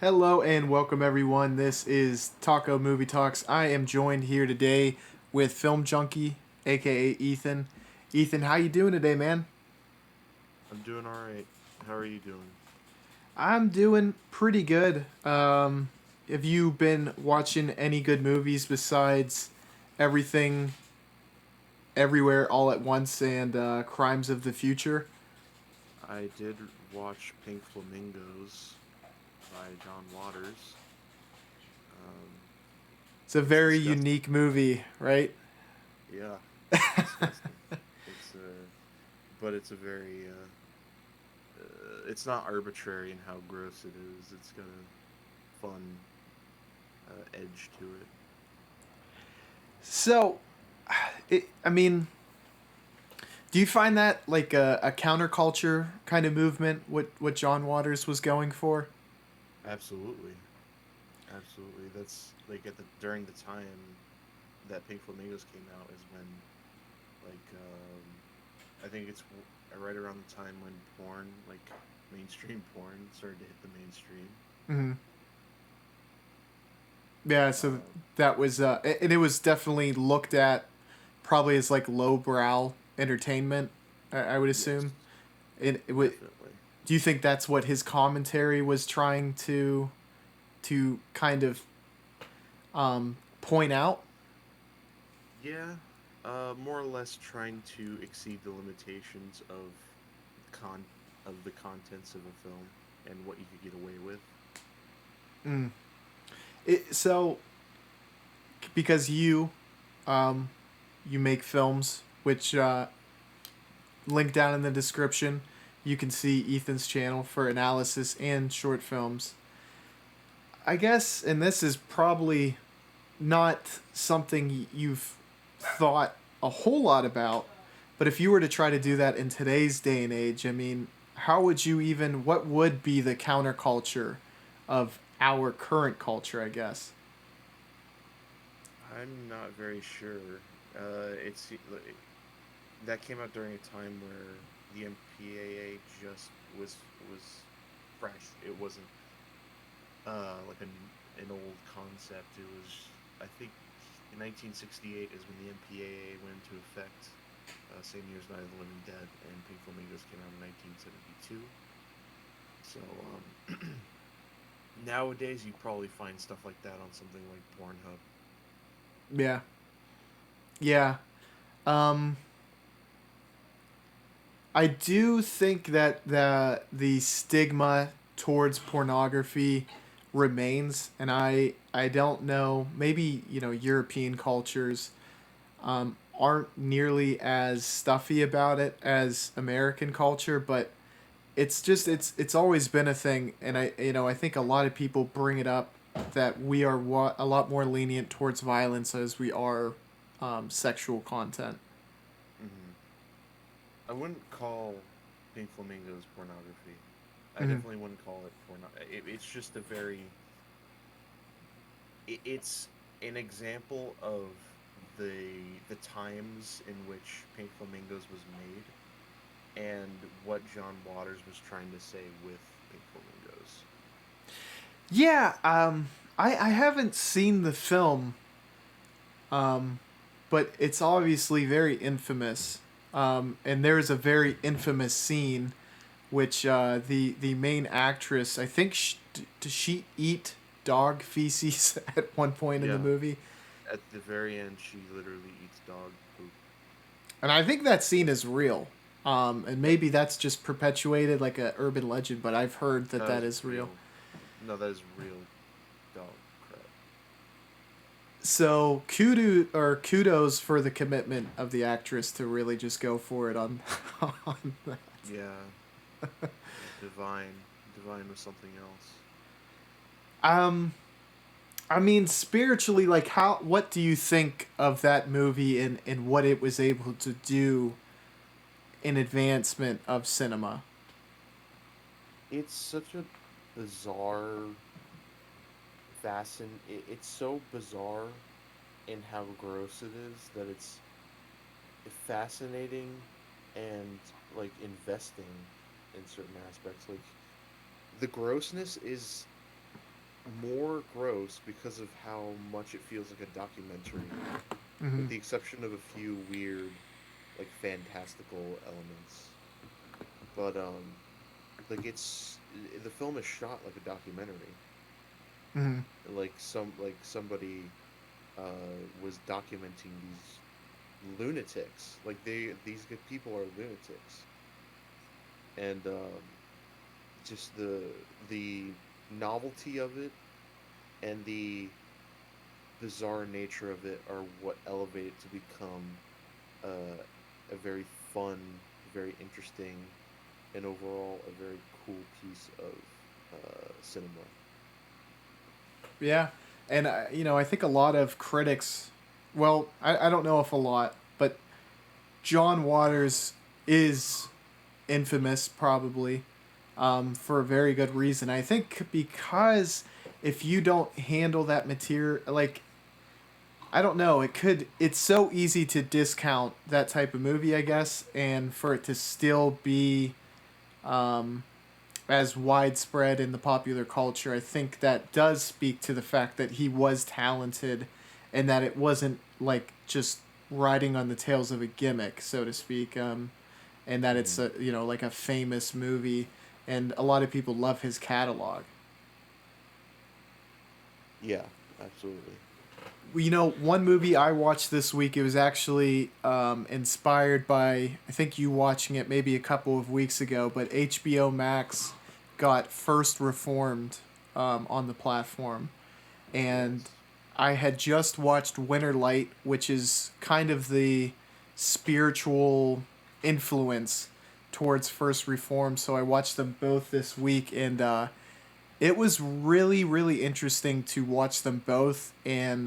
Hello and welcome everyone. This is Taco Movie Talks. I am joined here today with Film Junkie, aka Ethan. Ethan, how you doing today, man? I'm doing all right. How are you doing? I'm doing pretty good. Have you been watching any good movies besides Everything, Everywhere, All at Once, and Crimes of the Future? I did watch Pink Flamingos by John Waters. Um, It's a it's very disgusting. unique movie, right? Yeah, it's disgusting. It's but it's a very it's not arbitrary in how gross it is. It's got a fun edge to it. So, I mean, do you find that like a counterculture kind of movement? What John Waters was going for? Absolutely, absolutely. That's like at the during the time that Pink Flamingos came out is when I think it's right around the time when porn, like mainstream porn, started to hit the mainstream. Hmm. Yeah, so Uh, that was and it was definitely looked at probably as like lowbrow entertainment. I would yes, assume. definitely. Do you think that's what his commentary was trying to kind of point out? Yeah, more or less trying to exceed the limitations con of the contents of a film and what you could get away with. Mm. So because um, you make films, which link down in the description. You can see Ethan's channel for analysis and short films. I guess, and this is probably not something you've thought a whole lot about, but if you were to try to do that in today's day and age, I mean, how would you even, what would be the counterculture of our current culture, I guess? I'm not very sure. That came out during a time where the MPAA just was fresh. It wasn't like an old concept. It was, I think, in 1968 is when the MPAA went into effect. Same year as Night of the Living Dead, and Pink Flamingos came out in 1972. So nowadays, you probably find stuff like that on something like Pornhub. Yeah. Yeah. Um, I do think that the stigma towards pornography remains, and I don't know. Maybe European cultures aren't nearly as stuffy about it as American culture, but it's always been a thing, and I think a lot of people bring it up that we are a lot more lenient towards violence as we are sexual content. Hmm. I wouldn't call Pink Flamingos pornography. I Mm-hmm. definitely wouldn't call it porno. It's just a very. It's an example of the times in which Pink Flamingos was made and what John Waters was trying to say with Pink Flamingos. Yeah, I haven't seen the film, but it's obviously very infamous. And there is a very infamous scene which the main actress, I think, does she eat dog feces at one point in the Yeah, movie? at the very end, she literally eats dog poop. And I think that scene is real. And maybe that's just perpetuated like a urban legend, but I've heard that That that is is real. real. No, that is real dog crap. So kudos for the commitment of the actress to really just go for it on on that. Yeah, divine. Divine was something else. Um, I mean spiritually, like how what do you think of that movie and what it was able to do in advancement of cinema? It's such a bizarre, It's so bizarre in how gross it is that it's fascinating and like investing in certain aspects. Like the grossness is more gross because of how much it feels like a documentary, with Mm-hmm. the exception of a few weird, like fantastical elements. But like the film is shot like a documentary. Mm-hmm. Like somebody was documenting these lunatics. Like these good people are lunatics, and just the novelty of it and the bizarre nature of it are what elevate it to become uh, a very fun, very interesting, and overall a very cool piece of cinema. Yeah, and I think a lot of critics, well, I don't know if a lot, but John Waters is infamous probably for a very good reason. I think because if you don't handle that material, like I don't know, it's so easy to discount that type of movie, I guess, and for it to still be um, as widespread in the popular culture. I think that does speak to the fact that he was talented and that it wasn't like just riding on the tails of a gimmick, so to speak, and that it's Mm. a like a famous movie, and a lot of people love his catalog. Yeah, absolutely. One movie I watched this week, it was actually inspired by, I think you watching it maybe a couple of weeks ago, but HBO Max got First Reformed on the platform. And Yes. I had just watched Winter Light, which is kind of the spiritual influence towards First Reformed. So I watched them both this week, and it was really, really interesting to watch them both. And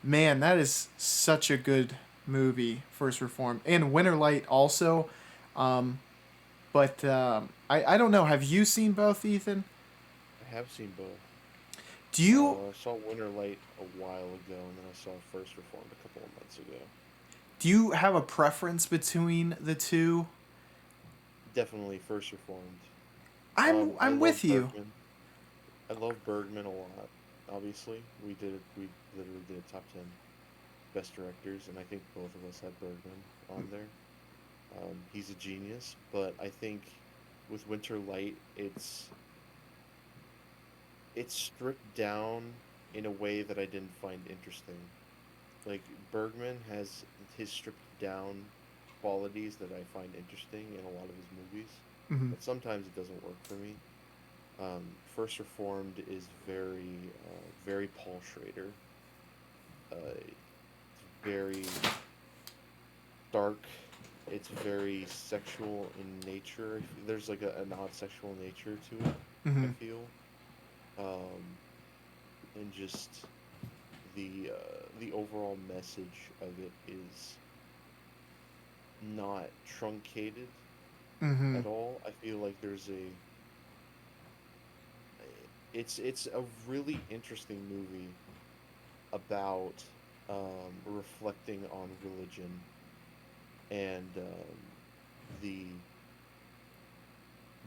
man, that is such a good movie, First Reformed, and Winter Light also. Um, but I don't know. Have you seen both, Ethan? I have seen both. Do you I saw Winter Light a while ago, and then I saw First Reformed a couple of months ago. do you have a preference between the two? Definitely First Reformed. I I'm love with you. Bergman. I love Bergman a lot. Obviously, we literally did a top 10 best directors, and I think both of us had Bergman on there. He's a genius, but I think with Winter Light, it's stripped down in a way that I didn't find interesting. Like Bergman has his stripped down qualities that I find interesting in a lot of his movies, Hmm. but sometimes it doesn't work for me. First Reformed is very Paul Schrader. It's very dark. It's very sexual in nature. There's like an odd sexual nature to it. I Hmm. feel, um, and just the overall message of it is not truncated Hmm. at all. I feel like it's a really interesting movie about reflecting on religion and the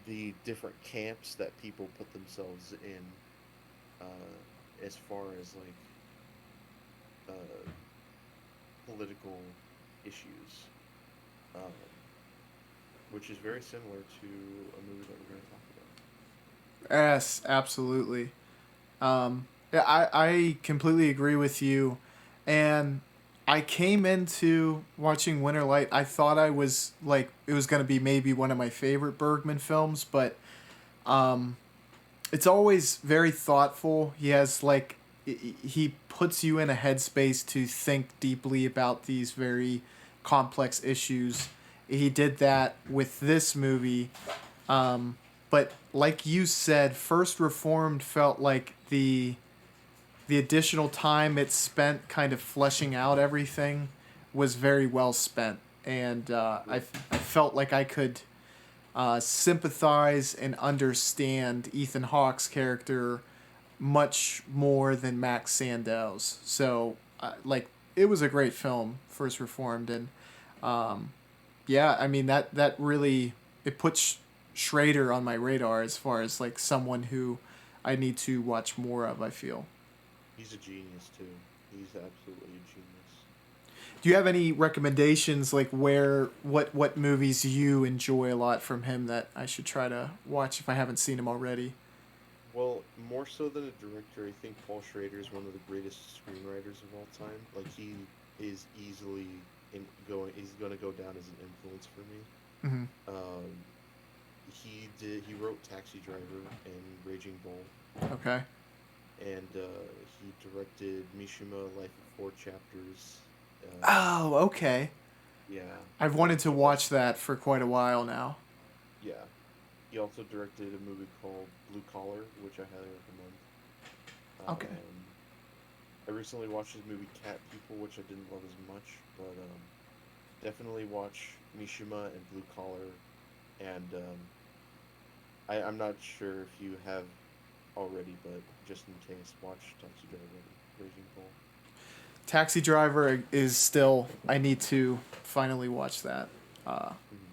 the different camps that people put themselves in, as far as like uh, political issues, um, which is very similar to a movie that we're going to talk Yes, absolutely. Yeah, I completely agree with you. And I came into watching Winter Light. I thought I was like it was gonna be maybe one of my favorite Bergman films, but um, it's always very thoughtful. He has like he puts you in a headspace to think deeply about these very complex issues. He did that with this movie. But like you said, First Reformed felt like the additional time it spent kind of fleshing out everything was very well spent, and about. I felt like I could sympathize and understand Ethan Hawke's character much more than Max Sandow's. So, like, it was a great film, First Reformed, and yeah, I mean that really it puts Schrader on my radar as far as like someone who I need to watch more of, I feel. He's a genius too. He's absolutely a genius. Do you have any recommendations, like what movies you enjoy a lot from him that I should try to watch if I haven't seen him already? Well, more so than a director, I think Paul Schrader is one of the greatest screenwriters of all time. Like he is easily he's going to go down as an influence for me. Hmm. Um, he wrote Taxi Driver and Raging Bull, Okay. and he directed Mishima Life of Four Chapters. Um, Oh, okay. yeah, I've and wanted to he watch also that for quite a while now. yeah he also directed a movie called Blue Collar, which I highly recommend. Okay. I recently watched his movie Cat People, which I didn't love as much, but definitely watch Mishima and Blue Collar. And I'm not sure if you have already, but just in case, watch Taxi Driver and Raging Bull. Taxi Driver is still. I need to finally watch that. Uh, Mm-hmm.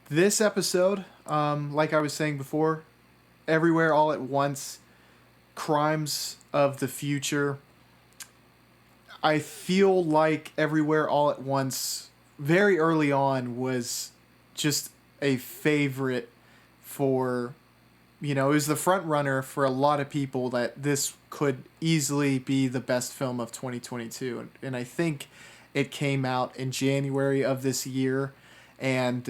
this episode, like I was saying before, Everywhere All at Once, Crimes of the Future. I feel like Everywhere All at Once, very early on, was just a favorite for, it was the front runner for a lot of people that this could easily be the best film of 2022. And I think it came out in January of this year. And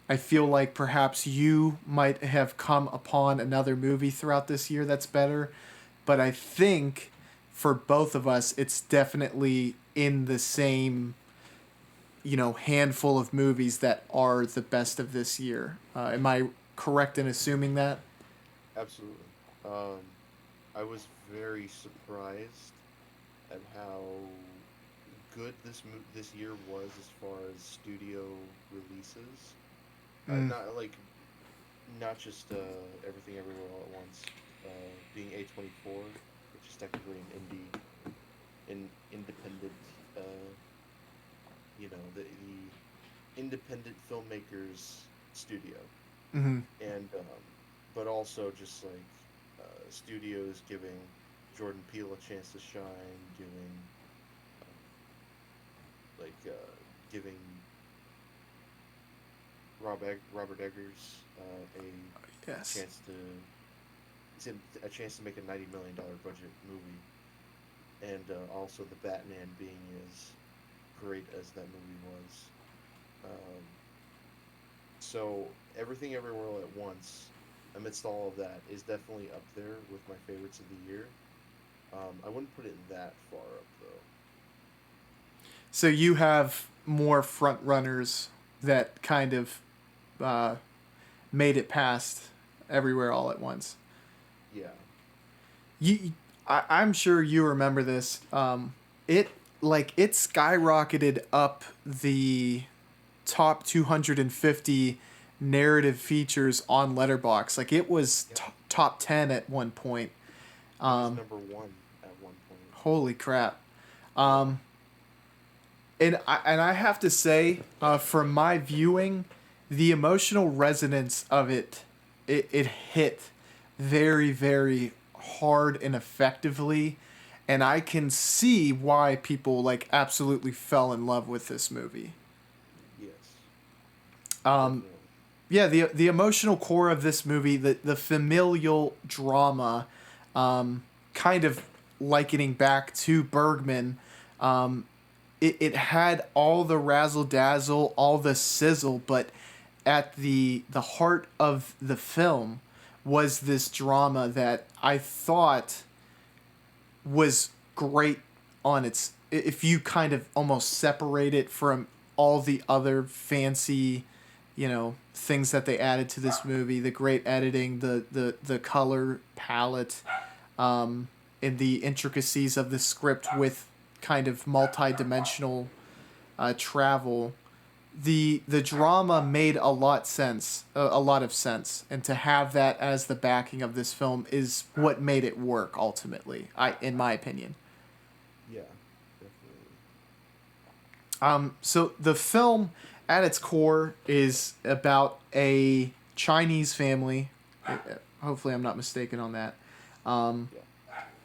I feel like perhaps you might have come upon another movie throughout this year that's better. But I think for both of us, it's definitely in the same, handful of movies that are the best of this year. Am I correct in assuming that? Absolutely. Um, I was very surprised at how good this year was as far as studio releases. Mm, Not just everything everywhere all at once. Being A24, which is technically an independent, uh, the independent filmmakers studio, mm-hmm. and but also just like studios giving Jordan Peele a chance to shine, giving Robert Eggers Yes. chance to a chance to make a $90 million budget movie, and also the Batman being as great as that movie was. Um, so everything everywhere all at once, amidst all of that, is definitely up there with my favorites of the year. I wouldn't put it that far up though. So you have more front runners that kind of uh, made it past Everywhere All at Once. Yeah. You, I'm sure you remember this. It skyrocketed up the top 250 narrative features on Letterbox. Like it was Yep. top 10 at one point. It was Um, number one at one point. holy crap! Yeah. Um, and I have to say, from my viewing, the emotional resonance of it hit very, very hard and effectively, and I can see why people like absolutely fell in love with this movie. Yes. Um, Definitely. yeah, the emotional core of this movie, the familial drama, kind of likening back to Bergman. It had all the razzle dazzle, all the sizzle, but at the heart of the film was this drama that I thought was great on its, if you kind of almost separate it from all the other fancy, things that they added to this movie, the great editing, the color palette, and the intricacies of the script with kind of multi-dimensional travel. The drama made a lot of sense, and to have that as the backing of this film is what made it work ultimately. In my opinion. Yeah. Definitely. So the film, at its core, is about a Chinese family. Hopefully, I'm not mistaken on that. Um, Yeah.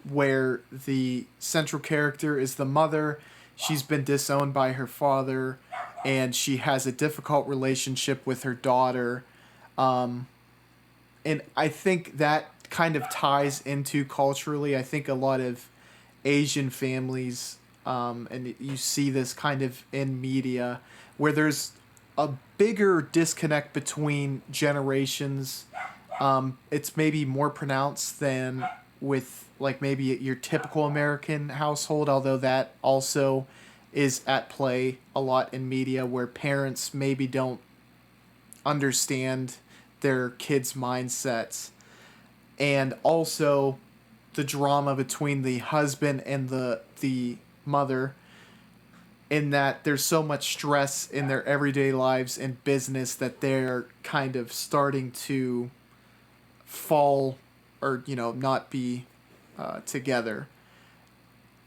where the central character is the mother. She's been disowned by her father, and she has a difficult relationship with her daughter. Um, and I think that kind of ties into culturally. I think a lot of Asian families, and you see this kind of in media, where there's a bigger disconnect between generations. It's maybe more pronounced than with like maybe your typical American household, although that also is at play a lot in media where parents maybe don't understand their kids' mindsets, and also the drama between the husband and the mother, in that there's so much stress in their everyday lives and business that they're kind of starting to fall, or not be together.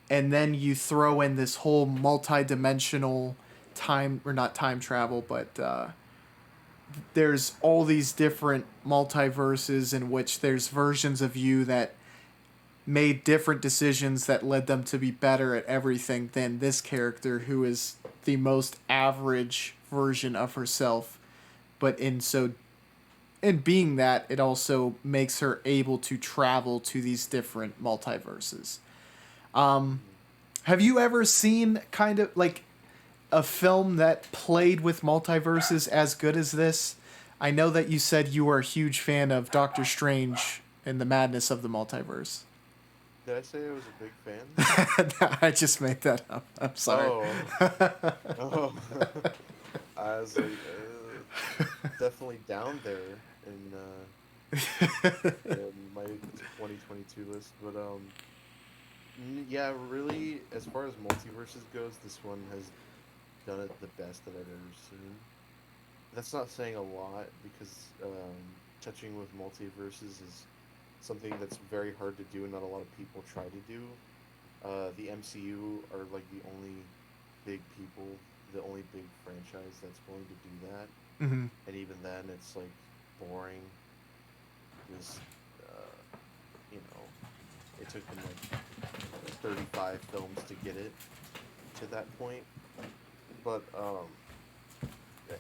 And then you throw in this whole multi-dimensional time, or not time travel, but there's all these different multiverses in which there's versions of you that made different decisions that led them to be better at everything than this character, who is the most average version of herself. But in being that, it also makes her able to travel to these different multiverses. Mhm. Have you ever seen kind of like a film that played with multiverses as good as this? I know that you said you were a huge fan of Doctor Strange and the Madness of the Multiverse. Did I say I was a big fan? I just made that up. I'm sorry. Oh, oh. I was like, definitely down there in my 2022 list. But yeah, really, as far as multiverses goes, this one has done it the best that I've ever seen. That's not saying a lot because touching with multiverses is something that's very hard to do and not a lot of people try to do. The MCU are like the only big franchise that's willing to do that. Hmm. And even then, it's like boring. Because, you know, it took them like 35 films to get it to that point. But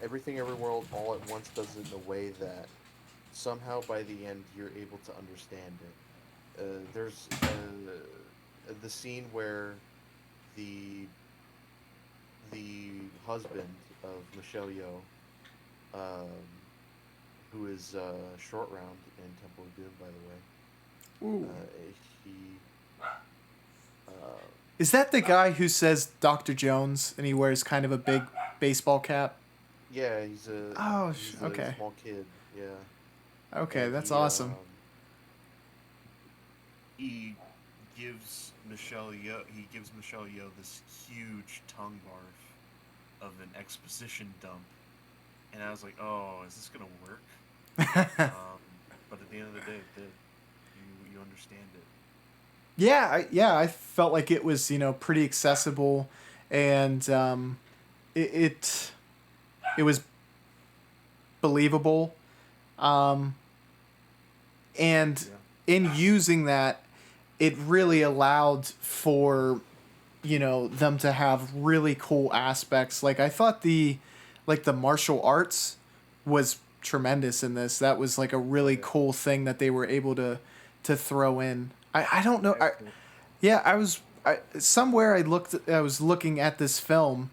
Everything Everywhere All at Once does it in a way that somehow by the end you're able to understand it. There's the scene where the the husband of Michelle Yeoh, um, who is Short Round in Temple of Doom, by the Ooh. way, he uh, Is that the guy who says Dr. Jones and he wears kind of a big baseball cap? yeah, Oh, he's a okay. small kid, yeah, Okay, and that's awesome. he gives Michelle Yeoh this huge tongue barf of an exposition dump, and I was like, oh, is this gonna work? Um, but at the end of the day, it did. You understand it. Yeah, I felt like it was pretty accessible, and it it was believable, um, and Yeah. in using that, it really allowed for them to have really cool aspects. Like I thought the martial arts was tremendous in this. That was like a Oh really yeah. cool thing that they were able to throw in. I don't know. Excellent. Yeah, somewhere I was looking at this film,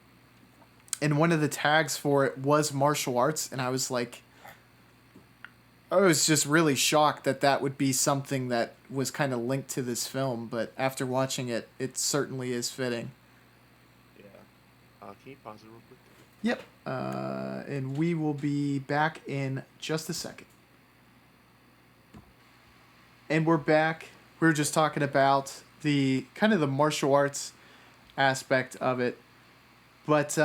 and one of the tags for it was martial arts, and I was just really shocked that that would be something that was kind of linked to this film, but after watching it, it certainly is fitting. Yeah. Can you pause it real quick? Yep. And we will be back in just a second. And we're back. We were just talking about the kind of the martial arts aspect of it, but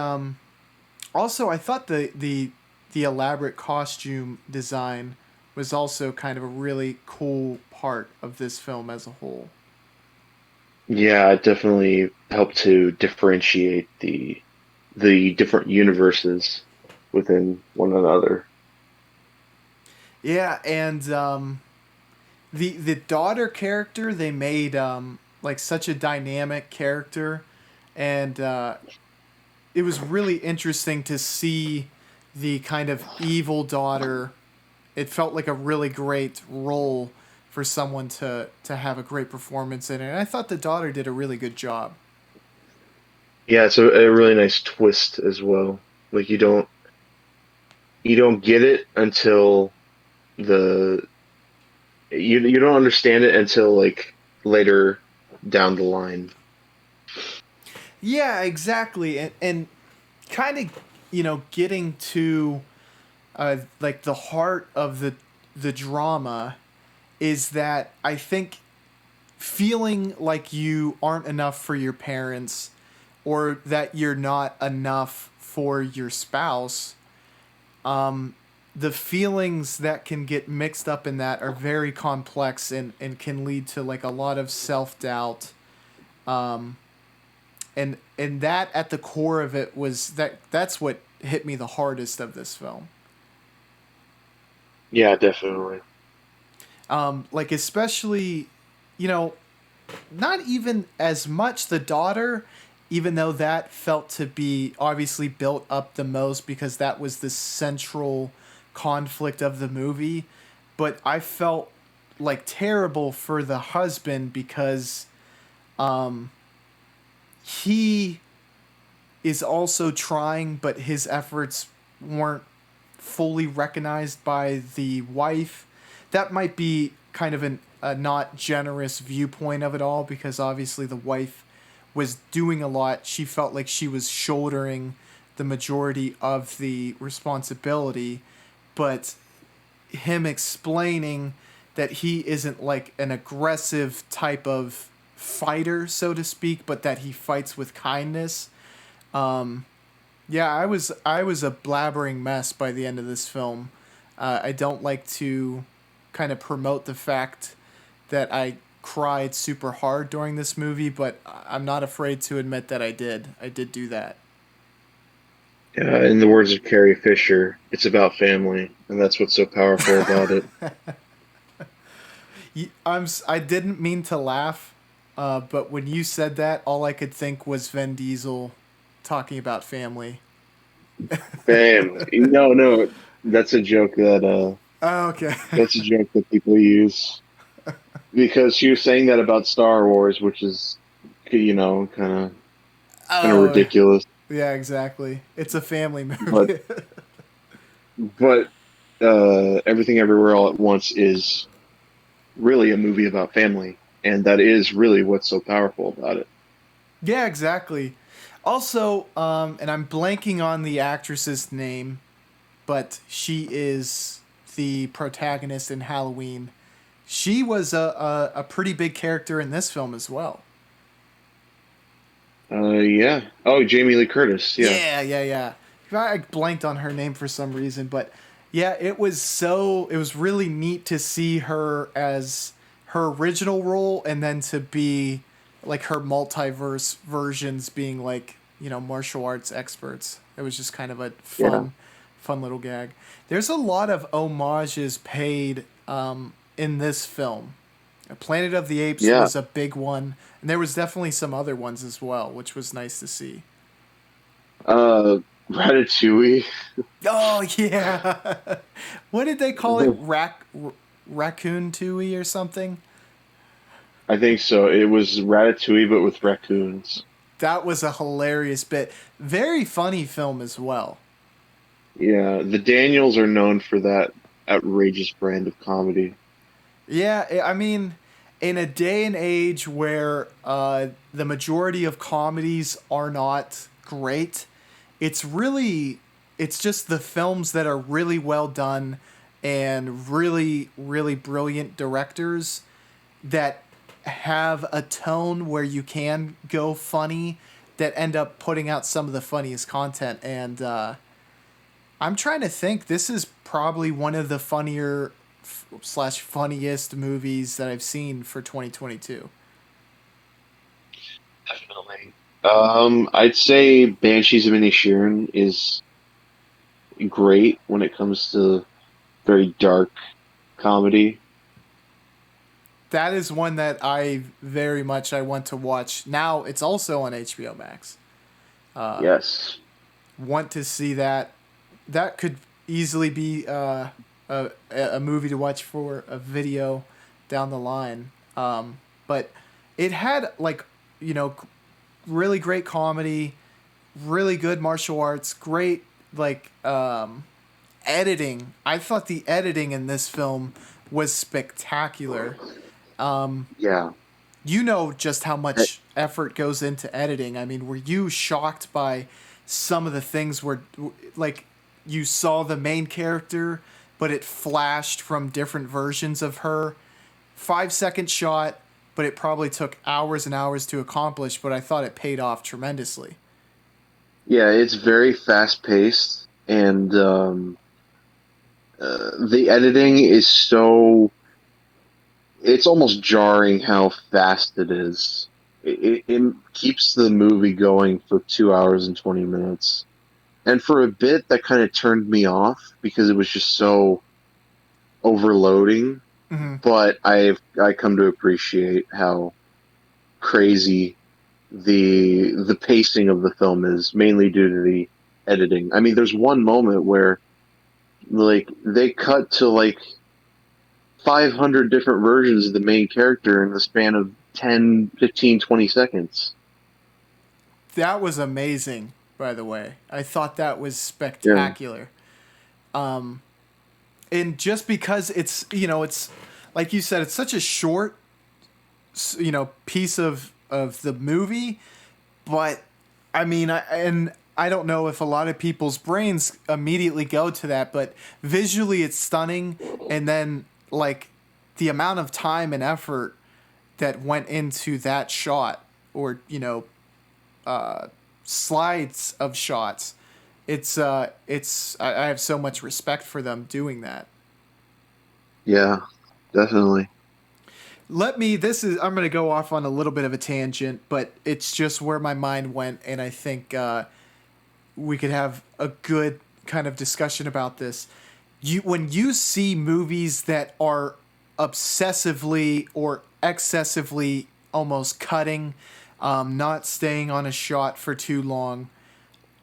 also I thought the elaborate costume design was also kind of a really cool part of this film as a whole. Yeah, it definitely helped to differentiate the different universes within one another. Yeah, and the daughter character they made like such a dynamic character, and it was really interesting to see the kind of evil daughter. It felt like a really great role for someone to have a great performance in it. And I thought the daughter did a really good job. Yeah, it's a really nice twist as well. Like you don't get it until the you don't understand it until like later down the line. Yeah, exactly. And kind of, getting to like the heart of the drama is that I think feeling like you aren't enough for your parents or that you're not enough for your spouse, the feelings that can get mixed up in that are very complex and can lead to like a lot of self-doubt. And that at the core of it was that's what hit me the hardest of this film. Yeah, definitely. Like especially, you know, not even as much the daughter, even though that felt to be obviously built up the most because that was the central conflict of the movie. But I felt like terrible for the husband because he is also trying, but his efforts weren't fully recognized by the wife. That might be kind of a not generous viewpoint of it all because obviously the wife was doing a lot. She felt like she was shouldering the majority of the responsibility, but him explaining that he isn't like an aggressive type of fighter, so to speak, but that he fights with kindness. Yeah, I was a blabbering mess by the end of this film. I don't like to kind of promote the fact that I cried super hard during this movie, but I'm not afraid to admit that I did. I did do that. In the words of Carrie Fisher, it's about family, and that's what's so powerful about it. I didn't mean to laugh, but when you said that, all I could think was Vin Diesel talking about family. Family. No, no, that's a joke Oh, okay. that's a joke that people use because she was saying that about Star Wars, which is kind of Oh, ridiculous. yeah, exactly. It's a family But movie. but Everything Everywhere All at Once is really a movie about family, and that is really what's so powerful about it. Yeah, exactly. Also, and I'm blanking on the actress's name, but she is the protagonist in Halloween. She was a pretty big character in this film as well. Yeah. Oh, Jamie Lee Curtis. Yeah. Yeah, yeah, yeah. I blanked on her name for some reason, but yeah, it was really neat to see her as her original role and then to be like her multiverse versions being like, martial arts experts. It was just kind of a Yeah. fun little gag. There's a lot of homages paid in this film. Planet of the Apes Yeah. was a big one, and there was definitely some other ones as well, which was nice to see. Ratatouille. Oh yeah, what did they call it? Raccoon Tui or something? I think so. It was Ratatouille, but with raccoons. That was a hilarious bit. Very funny film as well. Yeah, the Daniels are known for that outrageous brand of comedy. Yeah, I mean, in a day and age where the majority of comedies are not great, it's just the films that are really well done and really really brilliant directors that have a tone where you can go funny that end up putting out some of the funniest content. And I'm trying to think. This is probably one of the funnier slash funniest movies that I've seen for 2022. Definitely. I'd say Banshees of Inisherin is great when it comes to very dark comedy. that is one that I very much I want to watch. Now it's also on HBO Max. Yes. Want to see that. That could easily be a movie to watch for a video down the line. But it had like, you know, really great comedy, really good martial arts, great like editing. I thought the editing in this film was spectacular. Yeah. You know just how Eh, much effort goes into editing. I mean, were you shocked by some of the things where, like, you saw the main character, but it flashed from different versions of her? 5 second shot, but it probably took hours and hours to accomplish, but I thought it paid off tremendously. Yeah, it's very fast paced, and the editing is so. It's almost jarring how fast it is. It keeps the movie going for 2 hours and 20 minutes. And for a bit, that kind of turned me off because it was just so overloading. Mm-hmm. But I come to appreciate how crazy the pacing of the film is, mainly due to the editing. I mean, there's one moment where like they cut to like 500 different versions of the main character in the span of 10, 15, 20 seconds. That was amazing, by the way. I thought that was Yeah. spectacular. Um, and just because it's, you know, it's like you said, it's such a short, you know, piece of the movie, but I mean, and I don't know if a lot of people's brains immediately go to that, but visually it's stunning, and then like the amount of time and effort that went into that shot, or you know, slides of shots. I have so much respect for them doing that. Yeah, definitely. I'm going to go off on a little bit of a tangent, but it's just where my mind went, and I think we could have a good kind of discussion about this. When you see movies that are obsessively or excessively almost cutting, not staying on a shot for too long,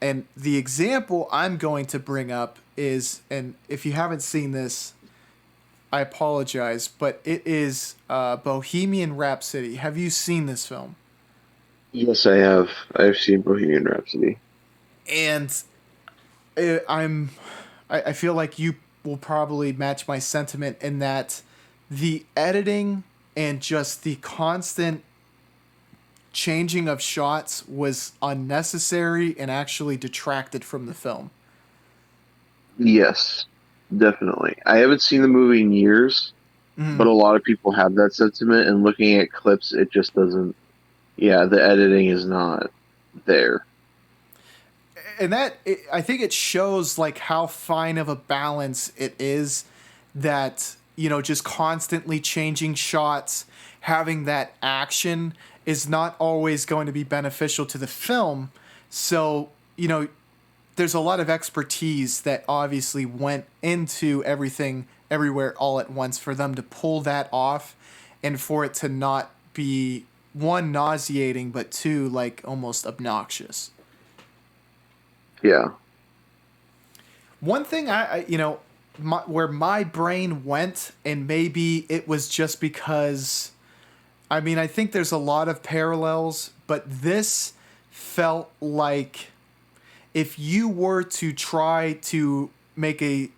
and the example I'm going to bring up is, and if you haven't seen this, I apologize, but it is Bohemian Rhapsody. Have you seen this film? Yes, I have. I've seen Bohemian Rhapsody. And uh I'm, I feel like you will probably match my sentiment in that the editing and just the constant changing of shots was unnecessary and actually detracted from the film. Yes, definitely. I haven't seen the movie in years, but Mm. a lot of people have that sentiment, and looking at clips, it just doesn't. Yeah, the editing is not there. And I think it shows like how fine of a balance it is that, you know, just constantly changing shots, having that action is not always going to be beneficial to the film. So, you know, there's a lot of expertise that obviously went into everything everywhere all at once for them to pull that off, and for it to not be, one, nauseating, but two, like almost obnoxious. Yeah. One thing you know, where my brain went, and maybe it was just because, I mean, I think there's a lot of parallels, but this felt like if you were to try to make a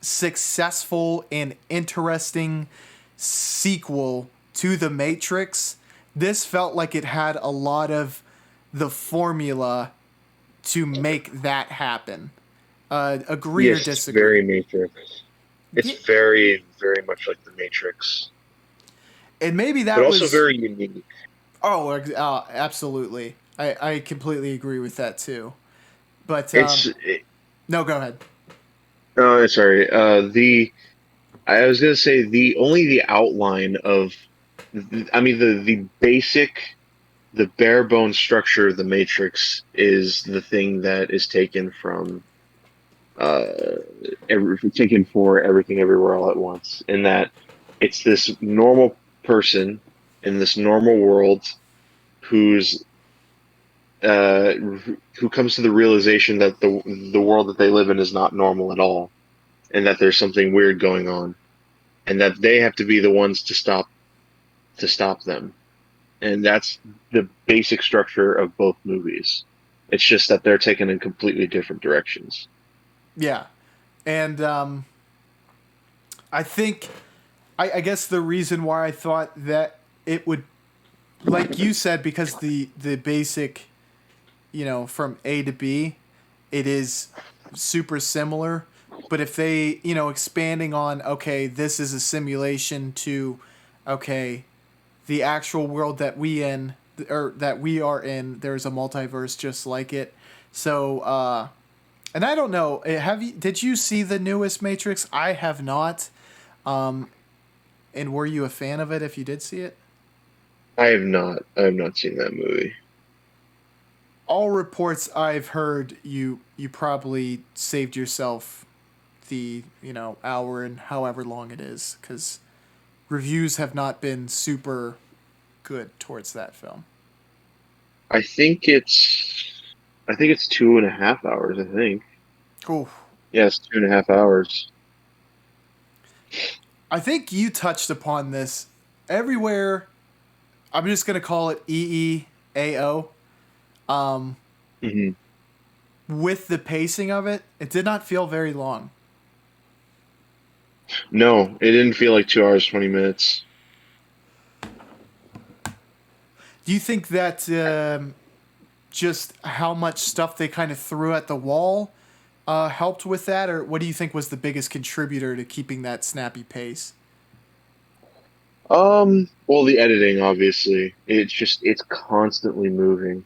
successful and interesting sequel to The Matrix, this felt like it had a lot of the formula to make that happen. Agree or Yes, it's disagree? very Matrix. Yeah, It's very, very much like the Matrix, and maybe but that also was. very unique. Oh, absolutely. I completely agree with that too. But It's no, go ahead. oh, sorry. The I was gonna say the only the outline of, I mean the basic, the bare bones structure of the Matrix is the thing that is taken from uh taken for Everything Everywhere All at Once, in that it's this normal person in this normal world who's uh, who comes to the realization that the world that they live in is not normal at all, and that there's something weird going on, and that they have to be the ones to stop them. And that's the basic structure of both movies. It's just that they're taken in completely different directions. Yeah, and I think I guess the reason why I thought that it would, like you said, because the basic, from A to B, it is super similar. But if they, expanding on, okay, this is a simulation to, okay, the actual world that we are in, there's a multiverse just like it. So, and I don't know, did you see the newest Matrix? I have not. And were you a fan of it if you did see it? I have not seen that movie. All reports I've heard, you probably saved yourself the hour and however long it is, because reviews have not been super good towards that film. I think it's I think it's 2.5 hours, I think. Oh, Yeah, it's 2.5 hours. I think you touched upon this everywhere. I'm just gonna call it EEAO. Um, Hmm. with the pacing of it, it did not feel very long. No, it didn't feel like 2 hours 20 minutes. Do you think that just how much stuff they kind of threw at the wall helped with that, or what do you think was the biggest contributor to keeping that snappy pace? Well, the editing, obviously. It's constantly moving.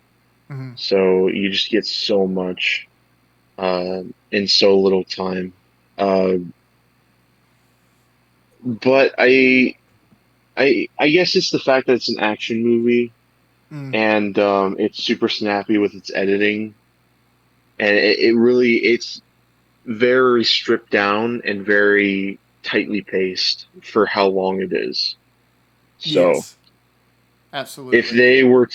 Mm-hmm. So you just get so much in so little time. Uh, but I guess it's the fact that it's an action movie, Mm. and it's super snappy with its editing, and it's very stripped down and very tightly paced for how long it is. So Yes, if absolutely. they were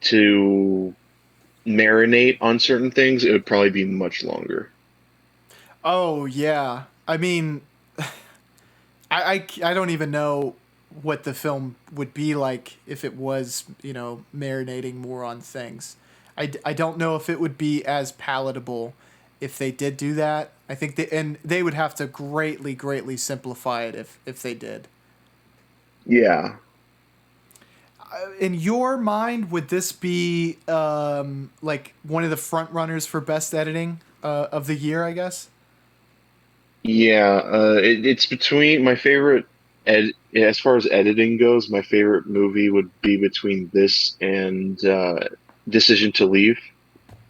to marinate on certain things, it would probably be much longer. Oh yeah. I mean, I don't even know what the film would be like if it was, marinating more on things. I don't know if it would be as palatable if they did do that. I think they would have to greatly, greatly simplify it if they did. Yeah. In your mind, would this be like one of the front runners for best editing of the year? I guess. Yeah, it's between my favorite as far as editing goes, my favorite movie would be between this and Decision to Leave,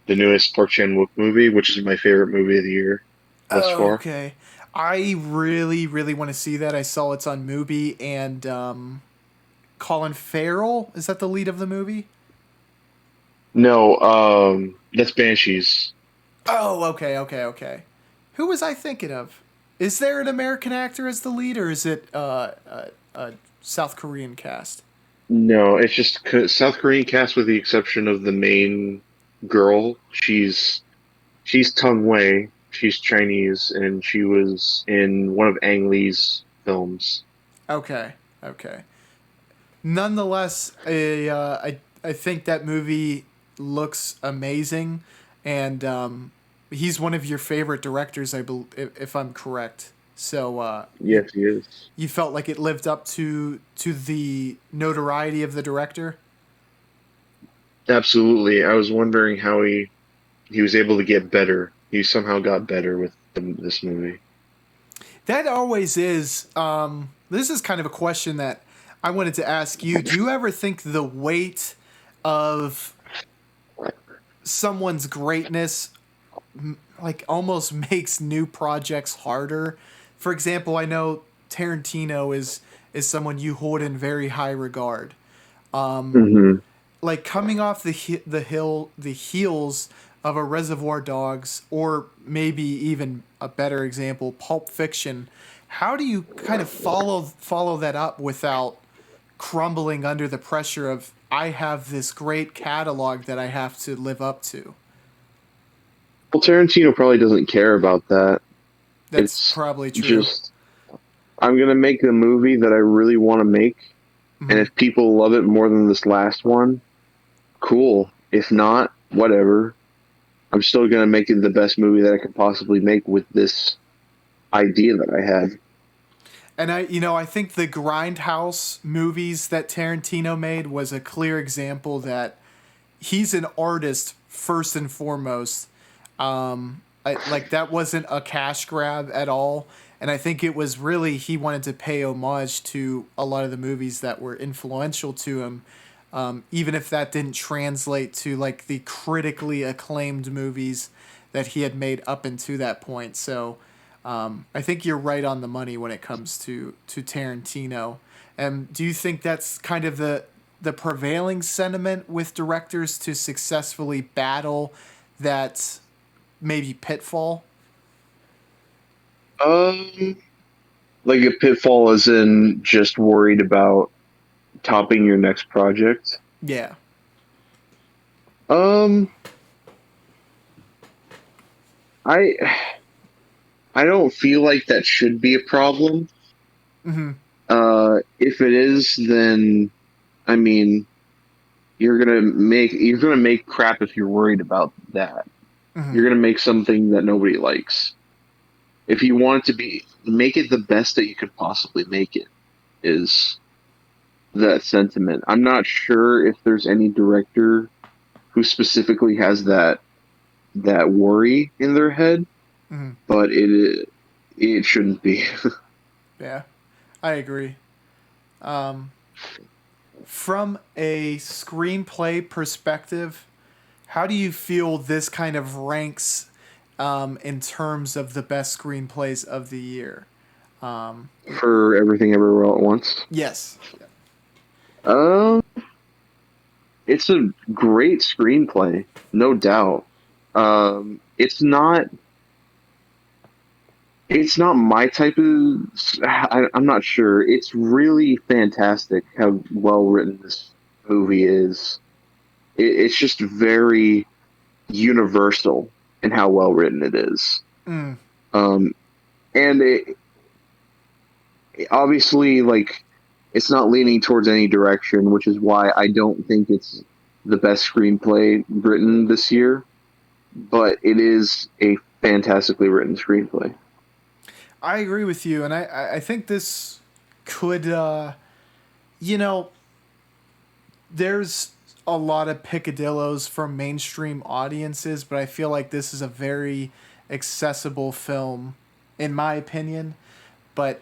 the newest Park Chan-wook movie, which is my favorite movie of the year thus Oh, far. okay. I really, really want to see that. I saw it's on Mubi, and Colin Farrell, is that the lead of the movie? No, that's Banshees. Oh, okay, okay, okay. Who was I thinking of? Is there an American actor as the lead, or is it a South Korean cast? No, it's just South Korean cast with the exception of the main girl. She's Tung Wei. She's Chinese, and she was in one of Ang Lee's films. Okay, okay. Nonetheless, I think that movie looks amazing, and he's one of your favorite directors, if I'm correct. So Yes, he is. you felt like it lived up to the notoriety of the director. Absolutely. I was wondering how he was able to get better. He somehow got better with this movie. That always is. This is kind of a question that I wanted to ask you. Do you ever think the weight of someone's greatness like almost makes new projects harder? For example, I know Tarantino is someone you hold in very high regard. Hmm. Like coming off the heels of a Reservoir Dogs, or maybe even a better example, Pulp Fiction. How do you kind of follow that up without crumbling under the pressure of I have this great catalog that I have to live up to. Well, Tarantino probably doesn't care about that. That's It's probably true. just I'm gonna make the movie that I really want to make, and Hmm. if people love it more than this last one, cool. If not, whatever. I'm still gonna make it the best movie that I could possibly make with this idea that I had. And I think the Grindhouse movies that Tarantino made was a clear example that he's an artist first and foremost. Like that wasn't a cash grab at all, and I think it was really he wanted to pay homage to a lot of the movies that were influential to him, even if that didn't translate to like the critically acclaimed movies that he had made up until that point. So I think you're right on the money when it comes to Tarantino. And do you think that's kind of the prevailing sentiment with directors to successfully battle that maybe pitfall? Um, like a pitfall is in just worried about topping your next project. Yeah. Um, I I don't feel like that should be a problem. Mm-hmm. If it is, then I mean, you're gonna make crap if you're worried about that. Mm-hmm. You're gonna make something that nobody likes. If you want it to be, make it the best that you could possibly make it. Is that sentiment? I'm not sure if there's any director who specifically has that worry in their head, Mm-hmm. but it shouldn't be. Yeah, I agree. Um, from a screenplay perspective, how do you feel this kind of ranks in terms of the best screenplays of the year? Um, For Everything Everywhere All at Once. yes. Um, it's a great screenplay, no doubt. Um, it's not it's not my type of. I'm not sure. It's really fantastic how well written this movie is. It's just very universal in how well written it is. Mm, Um, and obviously, like, it's not leaning towards any direction, which is why I don't think it's the best screenplay written this year. But it is a fantastically written screenplay. I agree with you, and I think this could, you know, there's a lot of picadillos from mainstream audiences, but I feel like this is a very accessible film, in my opinion. But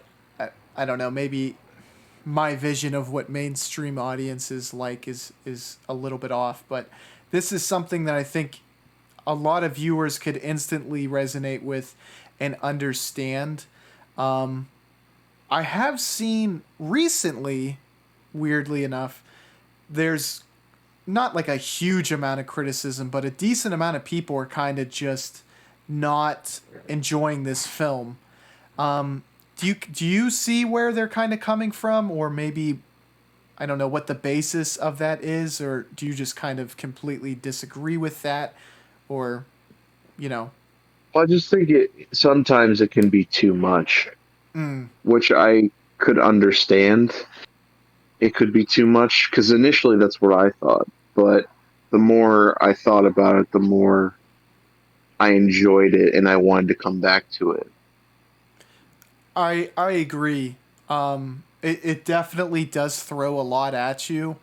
I don't know, maybe my vision of what mainstream audiences like is a little bit off. But this is something that I think a lot of viewers could instantly resonate with and understand. Um, I have seen recently, weirdly enough, there's not like a huge amount of criticism, but a decent amount of people are kind of just not enjoying this film. Um, do you see where they're kind of coming from, or maybe I don't know what the basis of that is, or do you just kind of completely disagree with that, or you know? Well, I just think it sometimes it can be too much, Mm, which I could understand. It could be too much because initially that's what I thought, but the more I thought about it, the more I enjoyed it and I wanted to come back to it. I agree. It definitely does throw a lot at you.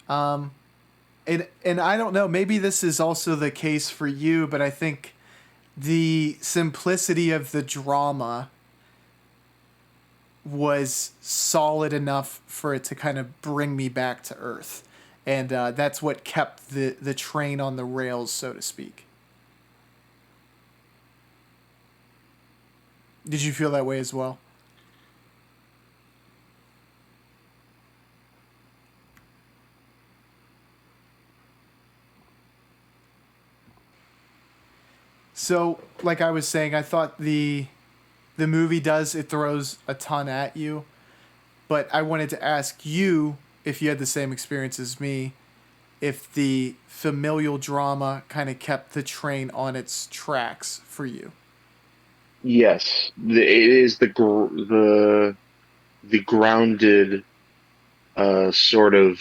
Um, and I don't know, maybe this is also the case for you, but I think the simplicity of the drama was solid enough for it to kind of bring me back to earth, and that's what kept the train on the rails, so to speak. Did you feel that way as well? So, like I was saying, I thought the movie does, it throws a ton at you, but I wanted to ask you, if you had the same experience as me, if the familial drama kind of kept the train on its tracks for you. Yes, it is the grounded sort of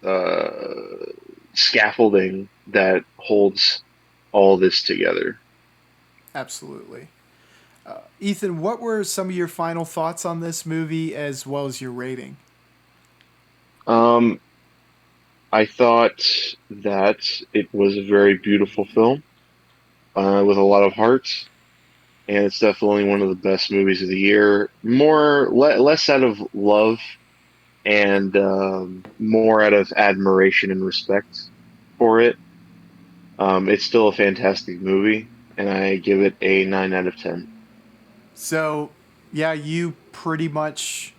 uh, scaffolding that holds all this together. Absolutely. Ethan, what were some of your final thoughts on this movie as well as your rating? Um, I thought that it was a very beautiful film with a lot of heart, and it's definitely one of the best movies of the year. Less out of love and more out of admiration and respect for it. It's still a fantastic movie, and I give it a 9 out of 10. So, yeah, you pretty much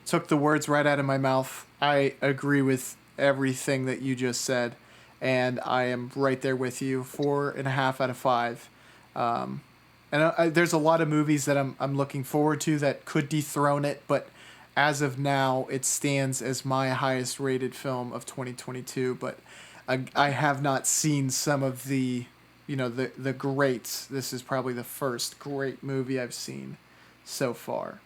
took the words right out of my mouth. I agree with everything that you just said, and I am right there with you. 4.5 out of 5. Um, and there's a lot of movies that I'm looking forward to that could dethrone it, but as of now, it stands as my highest rated film of 2022. But I have not seen some of the greats. This is probably the first great movie I've seen so far.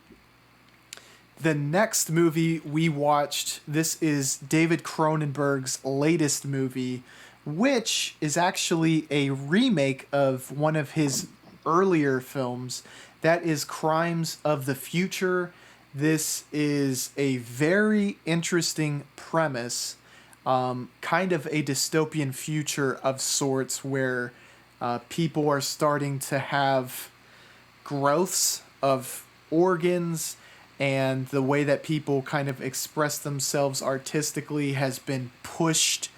The next movie we watched, this is David Cronenberg's latest movie, which is actually a remake of one of his earlier films. That is Crimes of the Future. This is a very interesting premise, kind of a dystopian future of sorts where people are starting to have growths of organs, and the way that people kind of express themselves artistically has been pushed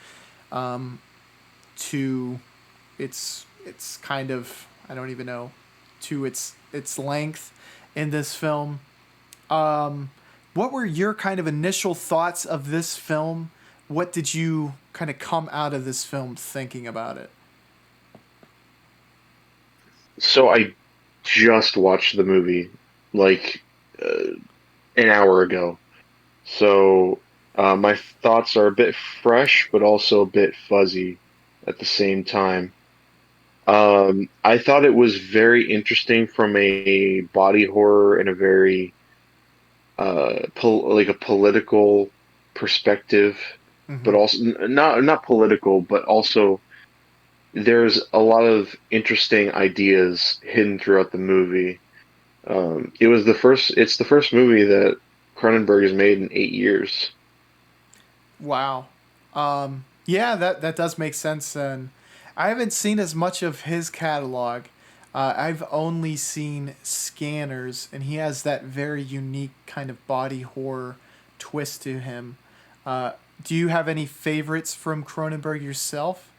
to its kind of, I don't even know, to its length in this film. What were your kind of initial thoughts of this film? What did you kind of come out of this film thinking about it? So I just watched the movie like uh, an hour ago. So my thoughts are a bit fresh, but also a bit fuzzy at the same time. I thought it was very interesting from a body horror and a very like a political perspective, but Mm-hmm. also not political, but also there's a lot of interesting ideas hidden throughout the movie. It's the first movie that Cronenberg has made in 8 years. Wow. Yeah, that does make sense. And I haven't seen as much of his catalog. I've only seen Scanners, and he has that very unique kind of body horror twist to him. Uh, do you have any favorites from Cronenberg yourself?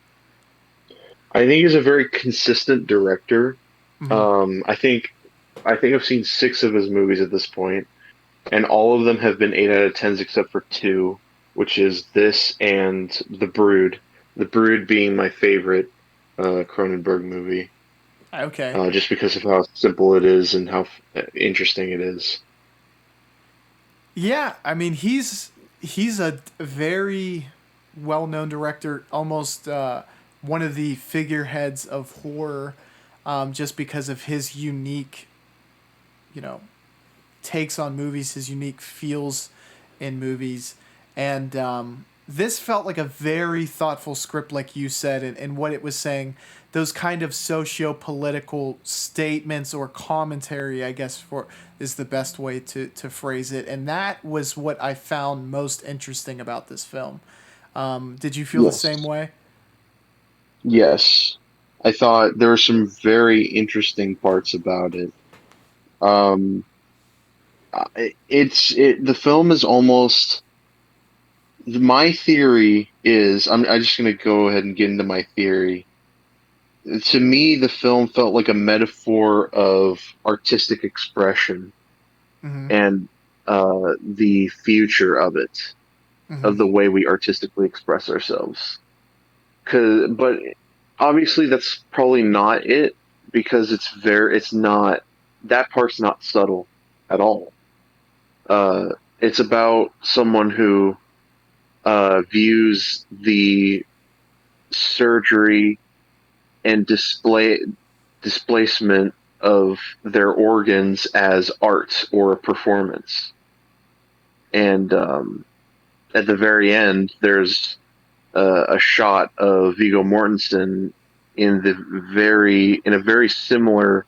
I think he's a very consistent director. Mm-hmm. Um, I think I think I've seen six of his movies at this point, and all of them have been 8 out of 10s except for two, which is this and The Brood. The Brood being my favorite Cronenberg movie, Okay. just because of how simple it is and how interesting it is. Yeah, I mean he's a very well known director, almost one of the figureheads of horror, just because of his unique, you know, takes on movies, his unique feels in movies, and this felt like a very thoughtful script, like you said, and what it was saying. Those kind of socio-political statements or commentary, I guess, for is the best way to phrase it, and that was what I found most interesting about this film. Did you feel the same Yes, way? yes. I thought there were some very interesting parts about it. Um, the film is almost my theory is I'm just gonna go ahead and get into my theory. To me, the film felt like a metaphor of artistic expression Mm-hmm. and the future of it, Mm-hmm. of the way we artistically express ourselves. But obviously, that's probably not it because it's not that part's not subtle at all. It's about someone who views the surgery and displacement of their organs as art or a performance. And at the very end, there's a shot of Viggo Mortensen in a very similar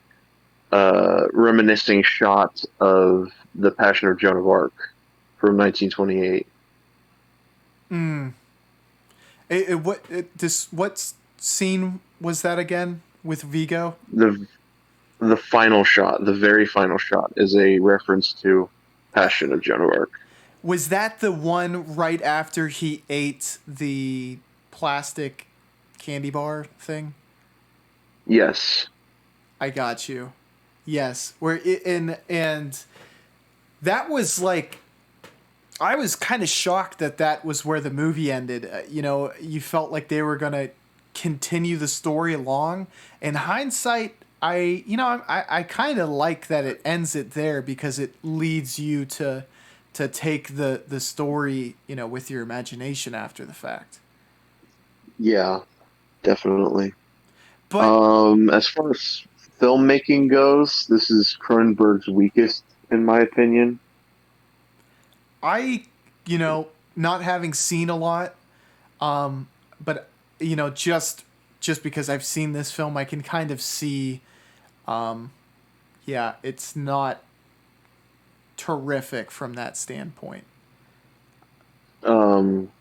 reminiscing shot of the Passion of Joan of Arc from 1928. Mm. What scene was that again with Vigo? The the final shot, the very final shot, is a reference to Passion of Joan of Arc. Was that the one right after he ate the plastic candy bar thing? Yes. I got you. Yes, and that was like I was kind of shocked that that was where the movie ended. You felt like they were gonna continue the story along. In hindsight, I kind of like that it ends it there because it leads you to take the story with your imagination after the fact. Yeah, definitely. But As far as filmmaking goes, this is Cronenberg's weakest, in my opinion. I, not having seen a lot, but just because I've seen this film, I can kind of see, yeah, it's not terrific from that standpoint. Um,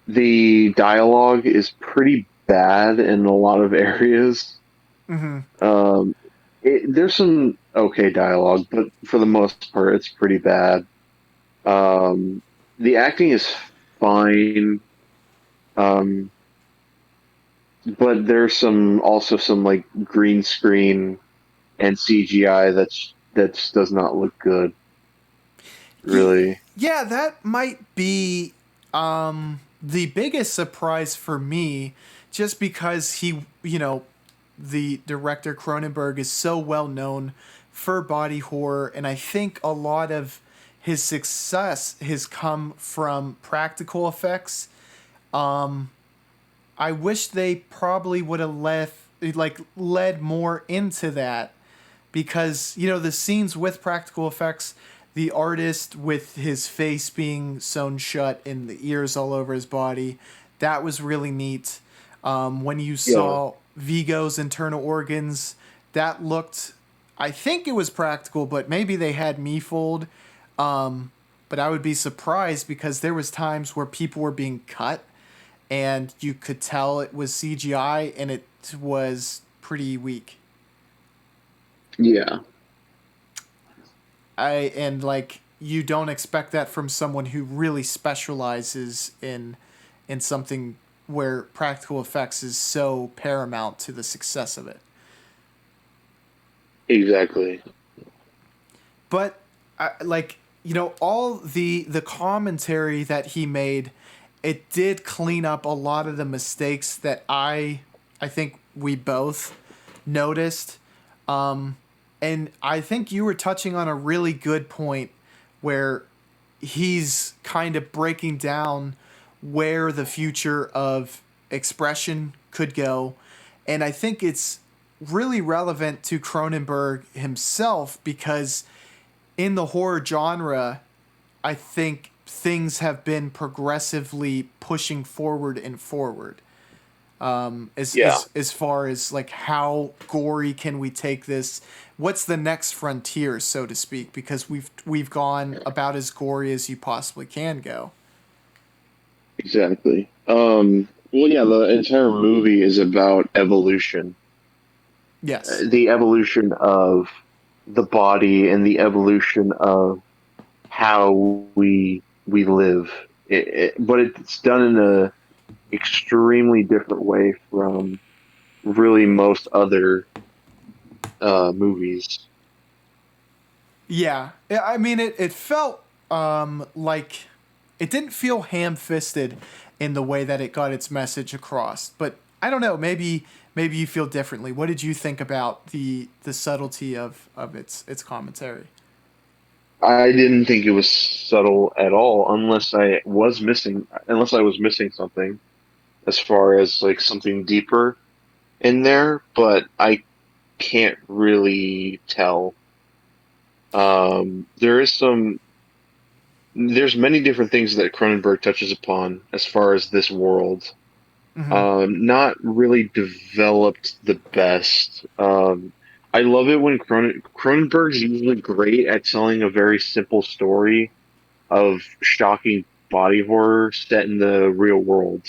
the dialogue is pretty bad in a lot of areas. Mm-hmm. Um, there's some okay dialogue, but for the most part, it's pretty bad. Um, the acting is fine, um, but there's some like green screen and CGI that just does not look good, really. Yeah, that might be the biggest surprise for me, just because the director Cronenberg is so well known for body horror, and I think a lot of his success has come from practical effects. I wish they probably would have led more into that, because the scenes with practical effects, the artist with his face being sewn shut and the ears all over his body, that was really neat. When you Yeah, saw Vigo's internal organs, that looked, I think it was practical, but maybe they had me fooled. But I would be surprised, because there was times where people were being cut and you could tell it was CGI, and it was pretty weak. yeah, And like, you don't expect that from someone who really specializes in something where practical effects is so paramount to the success of it. exactly. But all the commentary that he made, it did clean up a lot of the mistakes that I think we both noticed. And I think you were touching on a really good point, where he's kind of breaking down where the future of expression could go. And I think it's really relevant to Cronenberg himself, because in the horror genre, I think things have been progressively pushing forward and forward. Yeah, As far as like how gory can we take this? What's the next frontier, so to speak? Because we've gone about as gory as you possibly can go. exactly. Well, yeah, the entire movie is about evolution, Yes. the evolution of the body and the evolution of how we live. But it's done in a extremely different way from really most other movies. Yeah. I mean, it felt like it didn't feel ham-fisted in the way that it got its message across. But I don't know. Maybe you feel differently. What did you think about the subtlety of its commentary? I didn't think it was subtle at all, unless I was missing something as far as like something deeper in there, but I can't really tell. There is there's many different things that Cronenberg touches upon as far as this world. Mm-hmm. Not really developed the best. I love it when Cronenberg's usually great at telling a very simple story of shocking body horror set in the real world.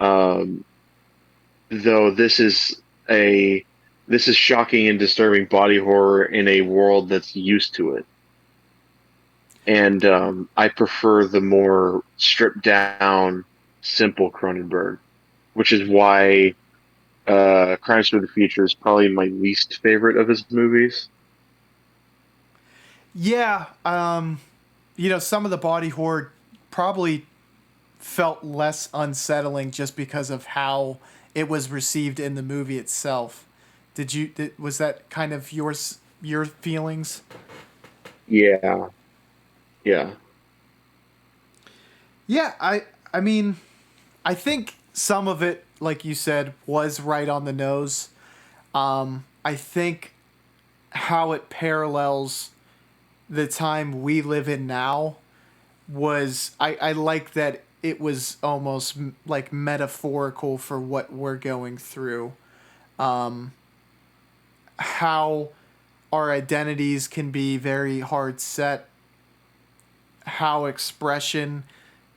Um, though a this is shocking and disturbing body horror in a world that's used to it. And I prefer the more stripped down, simple Cronenberg, which is why Crimes for the Future is probably my least favorite of his movies. Yeah, some of the body horror probably felt less unsettling just because of how it was received in the movie itself. Was that kind of your feelings? Yeah, yeah, Yeah, I mean, I think some of it, like you said, was right on the nose. I think how it parallels the time we live in now I like that it was almost like metaphorical for what we're going through. How our identities can be very hard set, how expression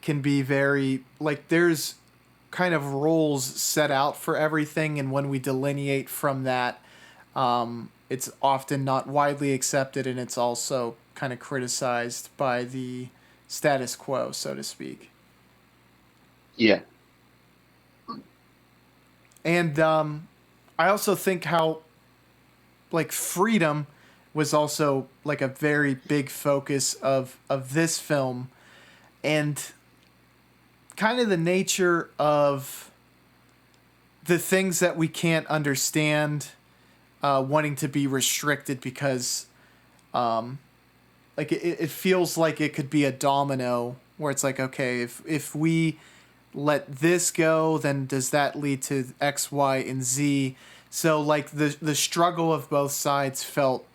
can be very like there's kind of rules set out for everything, and when we delineate from that, it's often not widely accepted, and it's also kind of criticized by the status quo, so to speak. yeah. And I also think how like freedom was also like a very big focus of this film, and kind of the nature of the things that we can't understand, wanting to be restricted because like it feels like it could be a domino where it's like, okay, if we let this go, then does that lead to X, Y, and Z? So like the struggle of both sides felt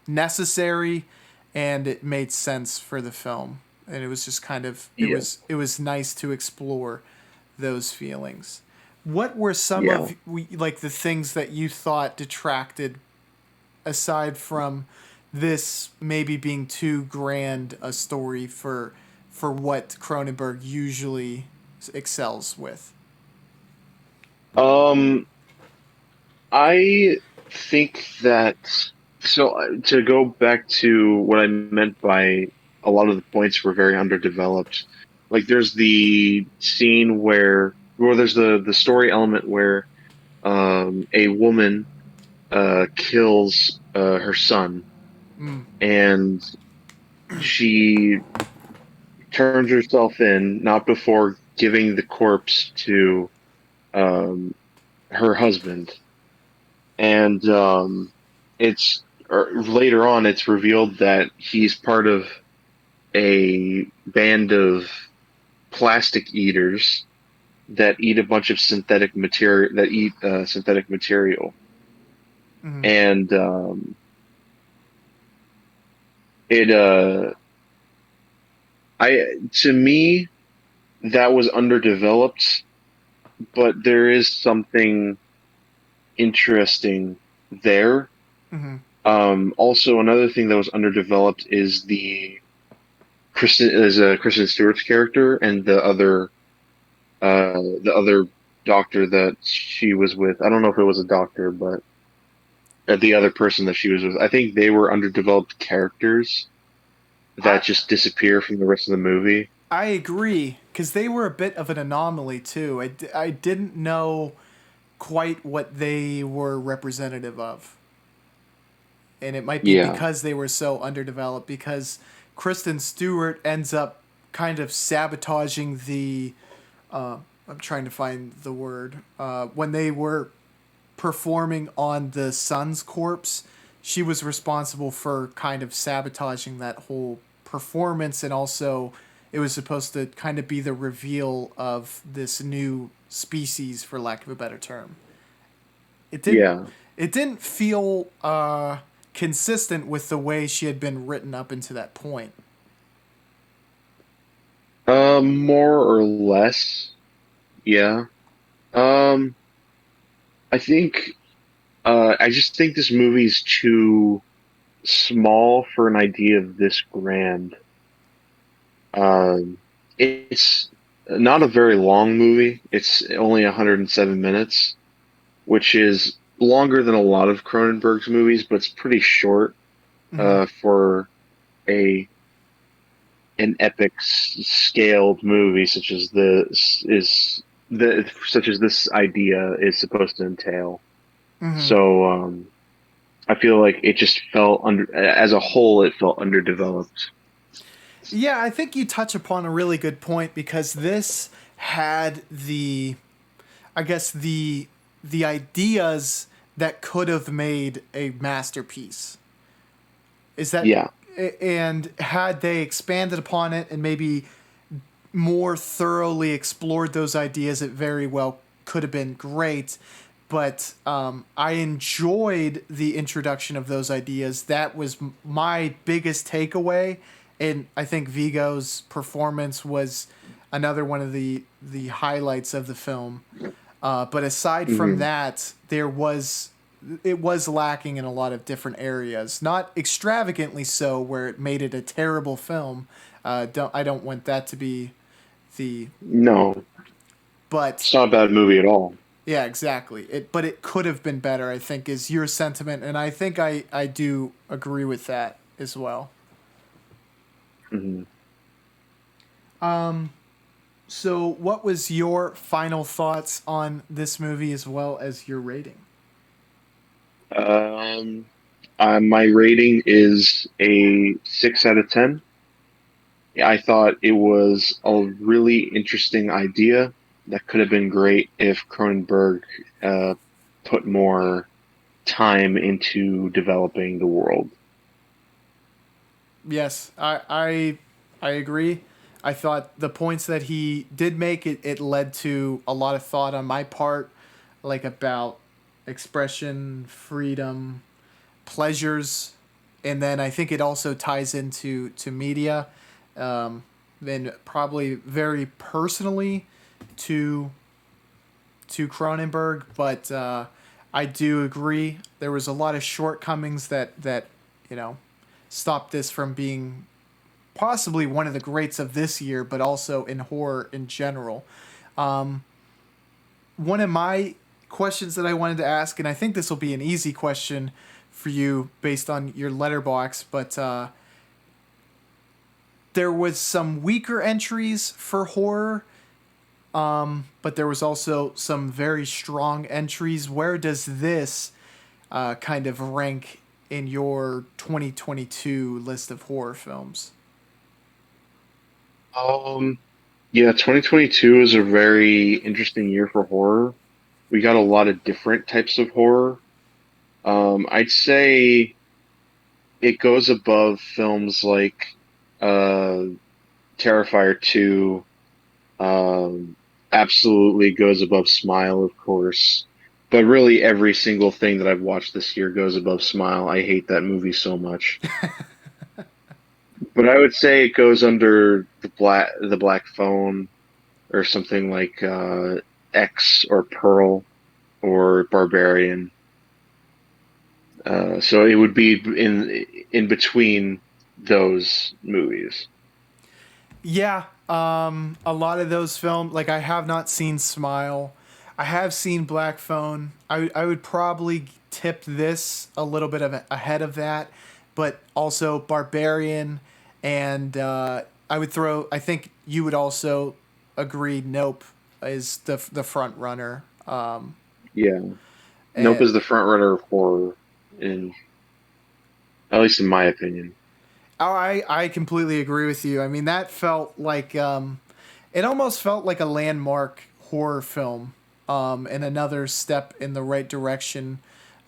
necessary, and it made sense for the film, and it was just kind of Yeah, it was nice to explore those feelings. What were some yeah. of like the things that you thought detracted, aside from this maybe being too grand a story for what Cronenberg usually excels with? Um, I think that to go back to what I meant by a lot of the points were very underdeveloped. Like there's the scene where there's the story element where a woman kills her son, Mm. and she turns herself in not before giving the corpse to um, her husband, and it's later on it's revealed that he's part of a band of plastic eaters that eat a bunch of synthetic material, Mm-hmm. and it I to me that was underdeveloped, but there is something interesting there. Mm-hmm. Also, another thing that was underdeveloped is Kristen Stewart's character and the other doctor that she was with. I don't know if it was a doctor, but the other person that she was with. I think they were underdeveloped characters I that just disappear from the rest of the movie. I agree, because they were a bit of an anomaly too. I didn't know quite what they were representative of, and it might be Yeah. because they were so underdeveloped. Because Kristen Stewart ends up kind of sabotaging the. I'm trying to find the word when they were performing on the son's corpse. she was responsible for kind of sabotaging that whole performance, and also it was supposed to kind of be the reveal of this new species, for lack of a better term. It didn't Yeah. it didn't feel consistent with the way she had been written up into that point. More or less. Yeah. Um, I think, I just think this movie's too small for an idea of this grand. Um, it's not a very long movie. It's only 107 minutes, which is longer than a lot of Cronenberg's movies, but it's pretty short, Mm-hmm. for a an epic scaled movie such as this idea is supposed to entail. Mm-hmm. So I feel like it just felt under as a whole it felt underdeveloped. Yeah, I think you touch upon a really good point, because this had I guess the ideas that could have made a masterpiece. Is that Yeah. and had they expanded upon it and maybe more thoroughly explored those ideas, it very well could have been great. But I enjoyed the introduction of those ideas. That was my biggest takeaway, and I think Vigo's performance was another one of the highlights of the film. But aside from Hmm. that, it was lacking in a lot of different areas. Not extravagantly so, where it made it a terrible film. I don't want that to be the No, but it's not a bad movie at all. yeah, exactly. But it could have been better, I think, is your sentiment, and I think I do agree with that as well. Hmm. So, what was your final thoughts on this movie as well as your rating? Um, my rating is a 6 out of 10. I thought it was a really interesting idea that could have been great if Cronenberg uh, put more time into developing the world. Yes, I agree. I thought the points that he did make, it led to a lot of thought on my part, like about expression, freedom, pleasures, and then I think it also ties into to media, then probably very personally to Cronenberg. But I do agree there was a lot of shortcomings that you know stopped this from being possibly one of the greats of this year, but also in horror in general. One of my questions that I wanted to ask, and I think this will be an easy question for you based on your letterbox, but there was some weaker entries for horror, but there was also some very strong entries. Where does this kind of rank in your 2022 list of horror films? Um, yeah, 2022 is a very interesting year for horror. We got a lot of different types of horror. I'd say it goes above films like uh, Terrifier 2, absolutely goes above Smile, of course. But really, every single thing that I've watched this year goes above Smile. I hate that movie so much. But I would say it goes under the Black Phone, or something like X or Pearl or Barbarian. So it would be in between those movies. Yeah, a lot of those films, like I have not seen Smile. I have seen Black Phone. I would probably tip this a little bit ahead of that, but also Barbarian, and I would throw. I think you would also agree. Nope is the front runner. Yeah, Nope And is the front runner of horror, in at least in my opinion. I completely agree with you. I mean, that felt like it almost felt like a landmark horror film, and another step in the right direction,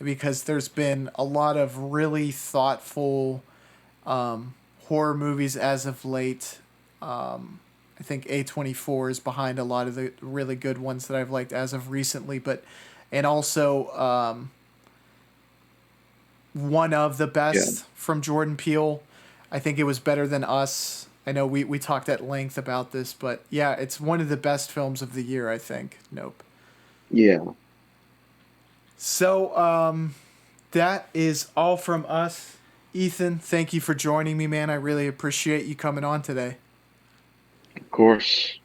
because there's been a lot of really thoughtful horror movies as of late. I think A24 is behind a lot of the really good ones that I've liked as of recently, and also one of the Yeah. best from Jordan Peele. I think it was Better Than Us. I know we talked at length about this, but yeah, it's one of the best films of the year, I think. Nope. Yeah. So, that is all from us. Ethan, thank you for joining me, man. I really appreciate you coming on today. Of course.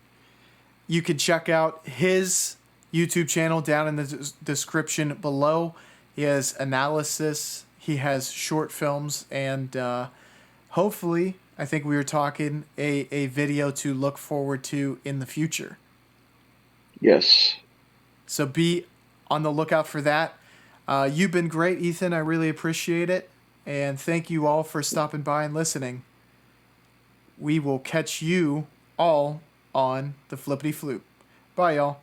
You can check out his YouTube channel down in the description below. He has analysis, he has short films, and hopefully, I think we were talking a video to look forward to in the future. Yes. So be on the lookout for that. You've been great, Ethan. I really appreciate it. And thank you all for stopping by and listening. We will catch you all on the Flippity Floop. Bye, y'all.